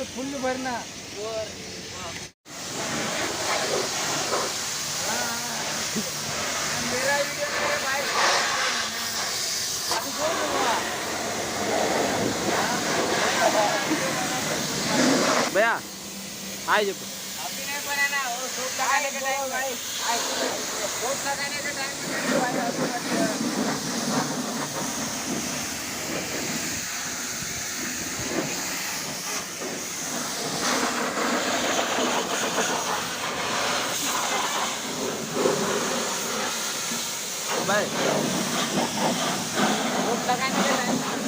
फुल भरना मेरा वीडियो मेरे भाई अभी बोल दूंगा भैया आए जब अभी नहीं बनाना वो सोप लगाने के टाइम भाई सोप लगाने के टाइम में भाई बाय सोप लगाने के टाइम